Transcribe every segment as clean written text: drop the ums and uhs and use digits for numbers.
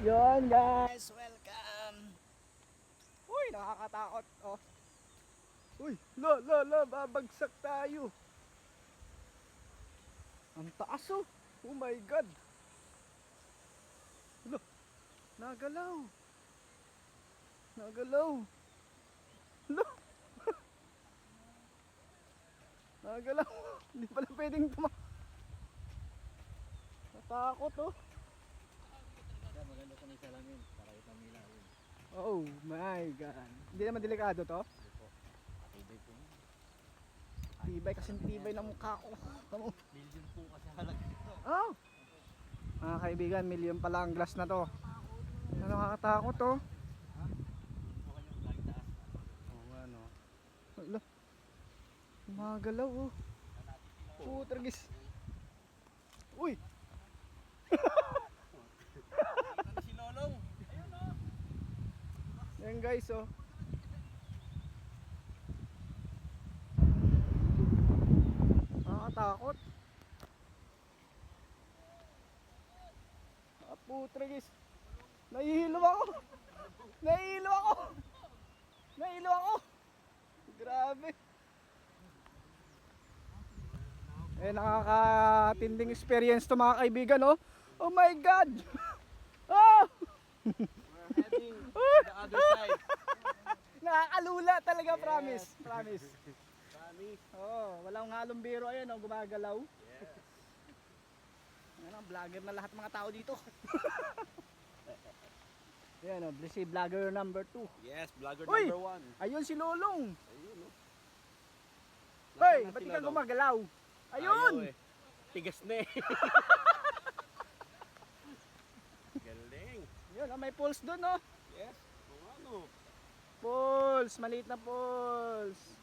Yon guys, welcome. Uy, nakakatakot. Oh. Uy, babagsak tayo. Ang taas oh. Oh my god. Lo, nagalaw. Nagalaw. Lo. Nagalaw. Hindi pala pwedeng tumak. Natakot oh. Maganda sa may salamin para itang milawin. Oh my god. Hindi naman delikado to? Hindi po. Tibay po. Tibay kasi tibay ng mukha ko. Tamo. Million po kasi halaga ito. Oh. Mga kaibigan, million pala ang glass na to. Ano, nakakatakot to. Oo nga no. Wala. Magalaw oh. Putragis. Uy. Si Lolong. Yan guys oh. Nakakatakot. Putragis. Nahihilo ako. Nahihilo ako. Nahihilo ako. Grabe. Eh nakakatinding experience to mga kaibigan oh. Oh my god. Oh! We're heading the other side. Nakakalula talaga, Yes. promise. Promise. Promise. Oh, walang halong biro ayan oh, gumagalaw. Yes. Ayan ang vlogger na lahat mga tao dito. Ayan oh, si vlogger number 2. Yes, vlogger Uy! number 1. Ayun si Lolong. Ayun oh. Hoy, Nasaan na ba't si ka Lolong? gumagalaw? Ayun! Ayaw eh. Tigas na eh. Galing. Yun, oh, may pulse doon oh. Yes. Kung ano. Pulse, maliit na pulse.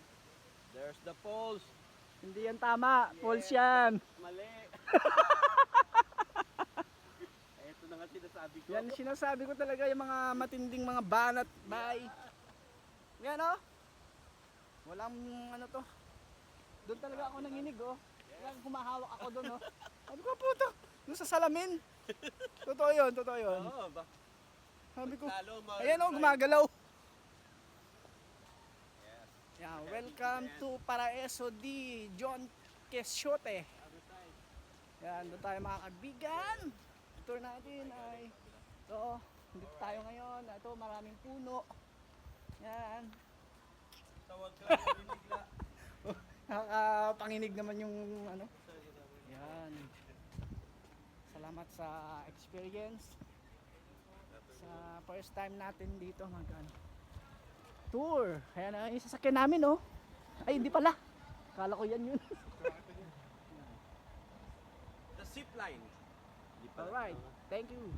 There's the poles. Hindi yan tama, pulse yan. Mali. Ito na nga sinasabi ko. Yan sinasabi ko talaga, yung mga matinding mga banat, bay. Yan oh. Walang ano to. Doon talaga ako nanginig oh. Yan humahawak ako doon oh. Sabi ko puto, doon sa salamin. Totoo yun, totoo yun. Oo, ba? Sabi ko, Lalo ayan oh, gumagalaw. Yes. Yeah, welcome to Paraíso de John Quixote. Other side. Yan, doon tayo mga kaibigan. Tour natin ay ito, dito tayo ngayon. Ito, maraming puno. Yan. Tawag ka lang binigla. Nakakapanginig naman yung ano. Yan. Salamat sa experience. Sa first time natin dito mag tour. Ayan na yung sasakyan namin oh. Ay hindi pala. Kala ko yan yun. The zip line. Alright. Thank you.